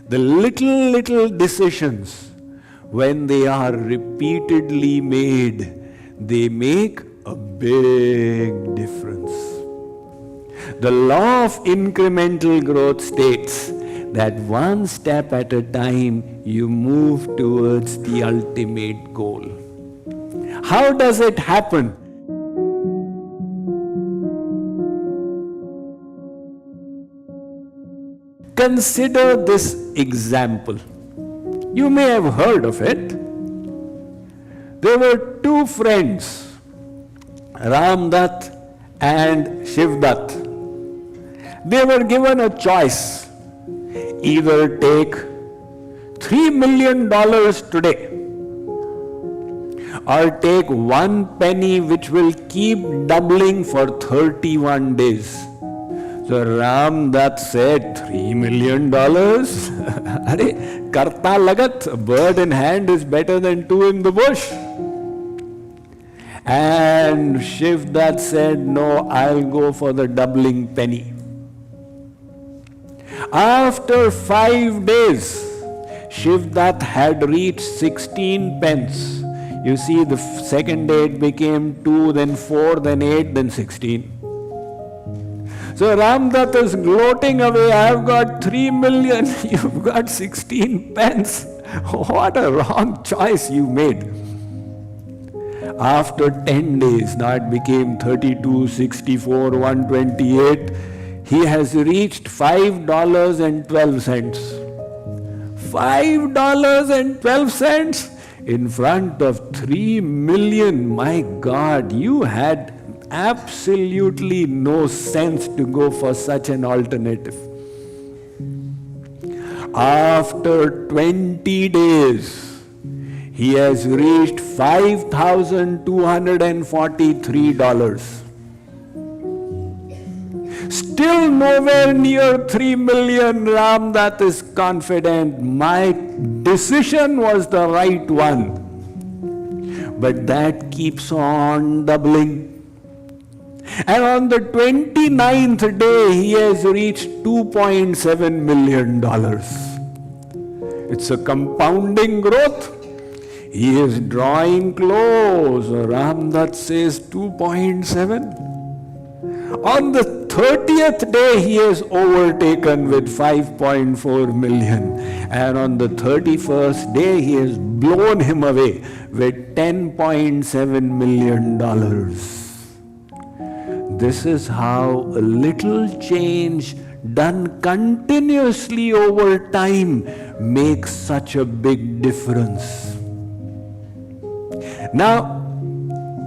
The little decisions, when they are repeatedly made, they make a big difference. The law of incremental growth states that one step at a time you move towards the ultimate goal. How does it happen? Consider this example. You may have heard of it. There were two friends, Ram Dutt and Shiv Dutt. They were given a choice. Either take $3 million today or take 1 penny which will keep doubling for 31 days. So Ram Dutt said, $3 million? Arey, karta lagat, a bird in hand is better than two in the bush. And Shiv Dutt said, no, I'll go for the doubling penny. After 5 days, Shiv Dutt had reached 16 pence. You see, the second day it became 2, then 4, then 8, then 16. So Ram Dutt is gloating away, I've got 3 million, you've got 16 pence. What a wrong choice you made. After 10 days, now it became 32, 64, 128. He has reached $5.12. $5.12 in front of 3 million. My God, you had absolutely no sense to go for such an alternative. After 20 days, he has reached $5,243. Still nowhere near 3 million. Ram Dutt is confident, my decision was the right one. But that keeps on doubling. And on the 29th day, he has reached $2.7 million. It's a compounding growth. He is drawing close. Ram Dutt says 2.7. On the 30th day, he is overtaken with 5.4 million. And on the 31st day, he has blown him away with $10.7 million. This is how a little change done continuously over time makes such a big difference. Now,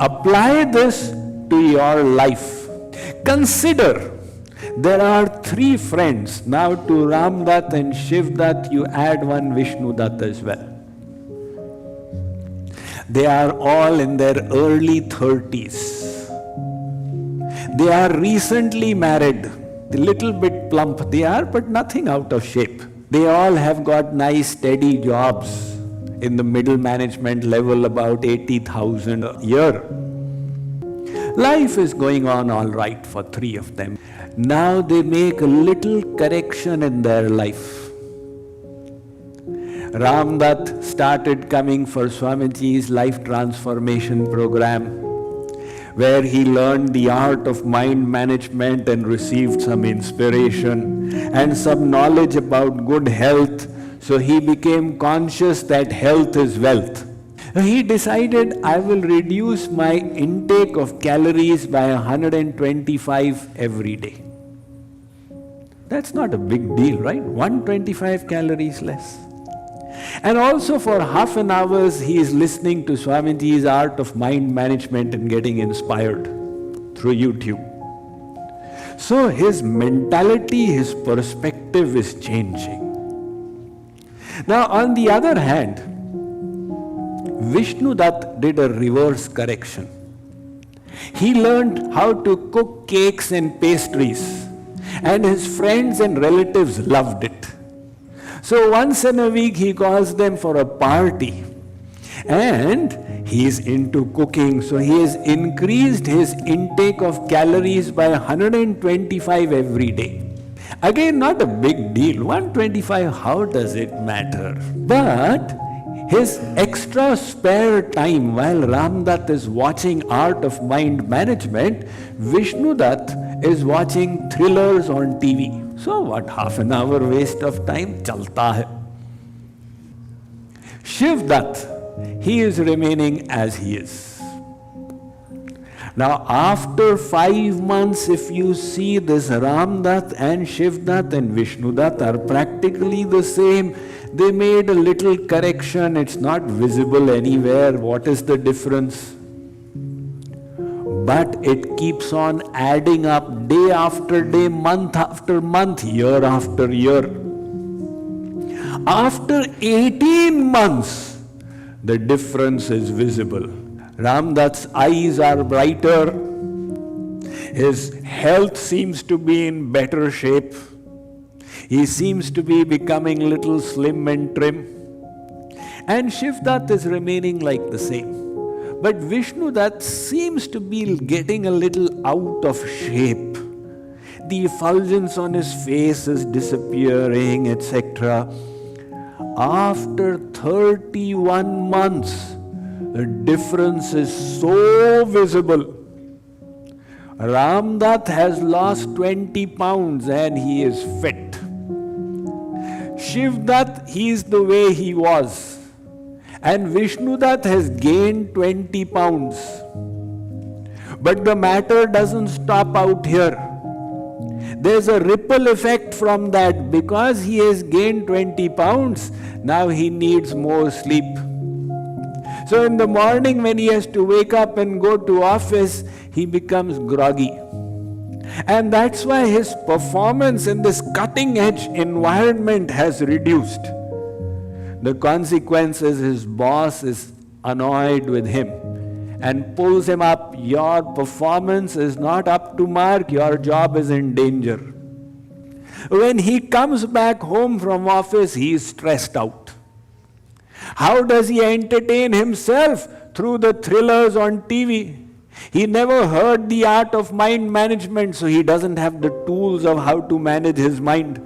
apply this to your life. Consider, there are 3 friends. Now to Ram Dutt and Shiv Dutt, you add one Vishnu Dutt as well. They are all in their early 30s. They are recently married. A little bit plump they are, but nothing out of shape. They all have got nice steady jobs in the middle management level, about 80,000 a year. Life is going on all right for 3 of them. Now they make a little correction in their life. Ram Dutt started coming for Swamiji's life transformation program, where he learned the art of mind management and received some inspiration and some knowledge about good health. So he became conscious that health is wealth. He decided, I will reduce my intake of calories by 125 every day. That's not a big deal, right? 125 calories less. And also for half an hour, he is listening to Swamiji's art of mind management and getting inspired through YouTube. So his mentality, his perspective is changing. Now on the other hand, Vishnu Dutt did a reverse correction. He learned how to cook cakes and pastries, and his friends and relatives loved it. So once in a week he calls them for a party, and he is into cooking, so he has increased his intake of calories by 125 every day. Again, not a big deal. 125, how does it matter? But his extra spare time while Ramdutt is watching Art of Mind Management, Vishnudutt is watching thrillers on TV. So what, half an hour waste of time? Chalta hai. Shivdutt, he is remaining as he is. Now, after 5 months, if you see this Ramdutt and Shivdutt and Vishnudutt are practically the same, they made a little correction, it's not visible anywhere. What is the difference? But it keeps on adding up day after day, month after month, year after year. After 18 months, the difference is visible. Ramdutt's eyes are brighter, his health seems to be in better shape, he seems to be becoming little slim and trim, and Shivdutt is remaining like the same. But Vishnudutt seems to be getting a little out of shape. The effulgence on his face is disappearing, etc. After 31 months, the difference is so visible. Ramdutt has lost 20 pounds and he is fit. Shivdutt, he is the way he was. And Vishnudutt has gained 20 pounds. But the matter doesn't stop out here. There's a ripple effect from that. Because he has gained 20 pounds, now he needs more sleep. So in the morning when he has to wake up and go to office, he becomes groggy. And that's why his performance in this cutting-edge environment has reduced. The consequence is his boss is annoyed with him and pulls him up. Your performance is not up to mark, your job is in danger. When he comes back home from office, he is stressed out. How does he entertain himself? Through the thrillers on TV. He never heard the art of mind management, so he doesn't have the tools of how to manage his mind.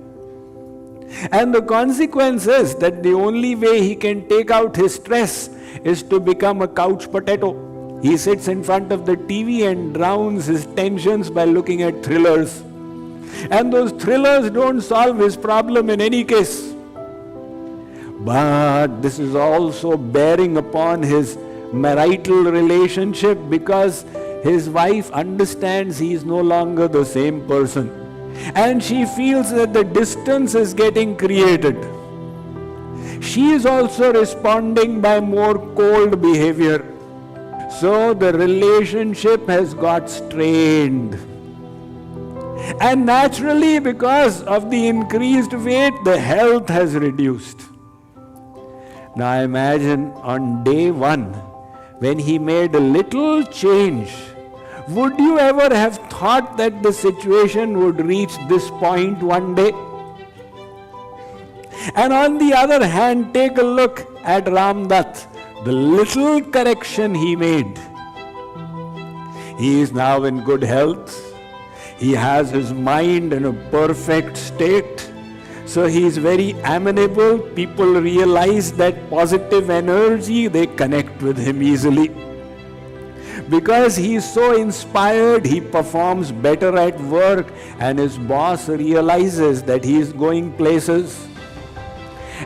And the consequence is that the only way he can take out his stress is to become a couch potato. He sits in front of the TV and drowns his tensions by looking at thrillers. And those thrillers don't solve his problem in any case. But this is also bearing upon his marital relationship, because his wife understands he is no longer the same person. And she feels that the distance is getting created. She is also responding by more cold behavior. So the relationship has got strained. And naturally, because of the increased weight, the health has reduced. Now imagine on day 1, when he made a little change, would you ever have thought that the situation would reach this point one day? And on the other hand, take a look at Ramdutt, the little correction he made. He is now in good health. He has his mind in a perfect state. So he is very amenable. People realize that positive energy, they connect with him easily. Because he is so inspired, he performs better at work, and his boss realizes that he is going places.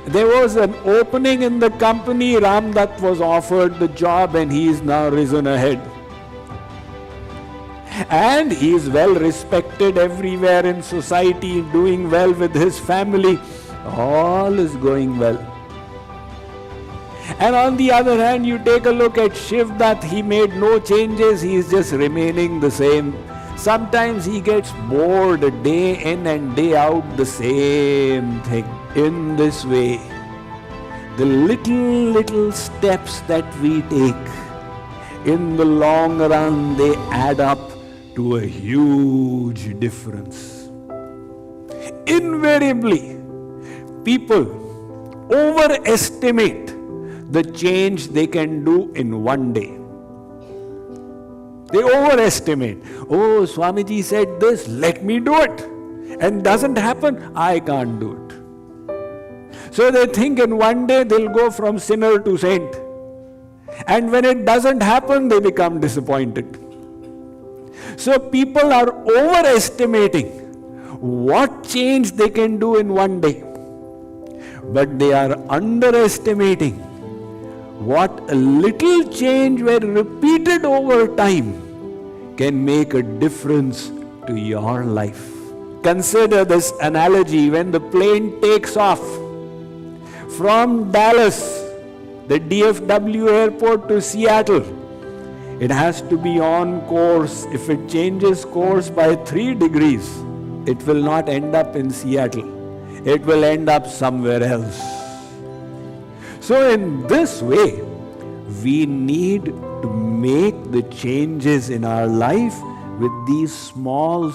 There was an opening in the company, Ramdutt was offered the job and he is now risen ahead. And he is well respected everywhere in society, doing well with his family. All is going well. And on the other hand, you take a look at Shivdutt, he made no changes, he is just remaining the same. Sometimes he gets bored day in and day out, the same thing. In this way, the little steps that we take, in the long run, they add up to a huge difference. Invariably, people overestimate the change they can do in one day. They overestimate. Oh, Swamiji said this, let me do it. and doesn't happen, I can't do it. So they think in one day they'll go from sinner to saint. And when it doesn't happen, they become disappointed. So people are overestimating what change they can do in one day. But they are underestimating what a little change when repeated over time can make a difference to your life. Consider this analogy. When the plane takes off from Dallas, the DFW airport, to Seattle, it has to be on course. If it changes course by 3 degrees, it will not end up in Seattle. It will end up somewhere else. So in this way, we need to make the changes in our life with these small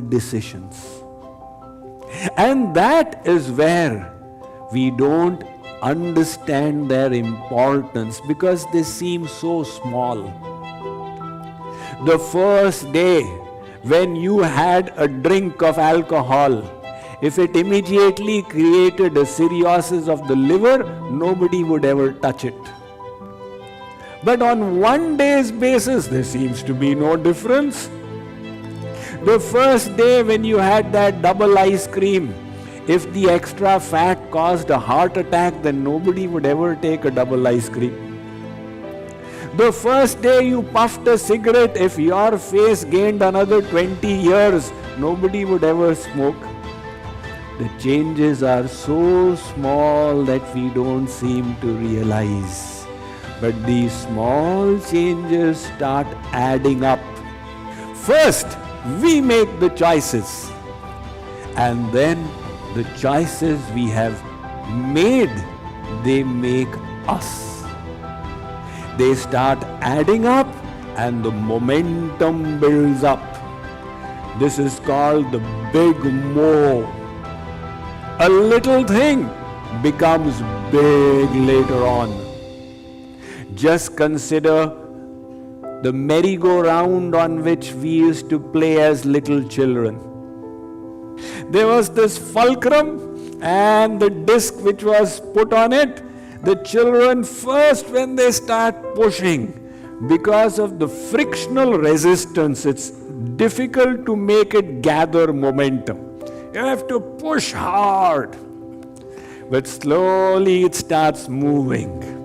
decisions. And that is where we don't understand their importance, because they seem so small. The first day when you had a drink of alcohol, if it immediately created a cirrhosis of the liver, nobody would ever touch it. But on one day's basis, there seems to be no difference. The first day when you had that double ice cream, if the extra fat caused a heart attack, then nobody would ever take a double ice cream. The first day you puffed a cigarette, if your face gained another 20 years, nobody would ever smoke. The changes are so small that we don't seem to realize. But these small changes start adding up. First, we make the choices. And then the choices we have made, they make us. They start adding up and the momentum builds up. This is called the big mo. A little thing becomes big later on. Just consider the merry-go-round on which we used to play as little children. There was this fulcrum and the disc which was put on it. The children first, when they start pushing, because of the frictional resistance, it's difficult to make it gather momentum. You have to push hard. But slowly it starts moving.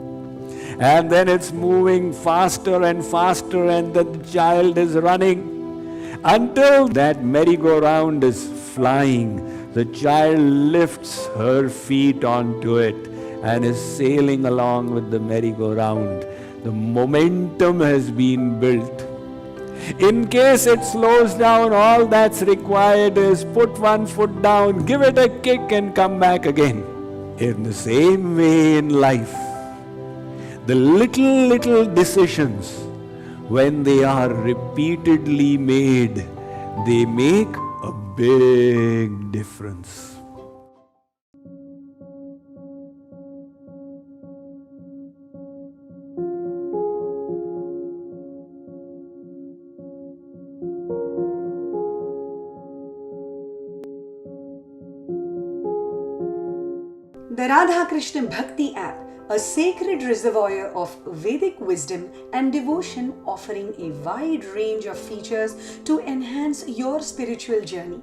And then it's moving faster and faster, and the child is running until that merry-go-round is flying. The child lifts her feet onto it and is sailing along with the merry-go-round. The momentum has been built. In case it slows down, all that's required is put one foot down, give it a kick and come back again. In the same way in life, the little decisions, when they are repeatedly made, they make a big difference. The Radha Krishna Bhakti app, a sacred reservoir of Vedic wisdom and devotion, offering a wide range of features to enhance your spiritual journey.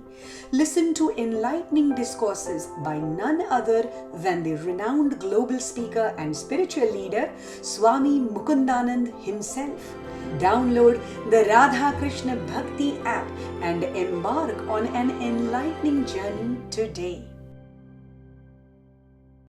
Listen to enlightening discourses by none other than the renowned global speaker and spiritual leader, Swami Mukundananda himself. Download the Radha Krishna Bhakti app and embark on an enlightening journey today.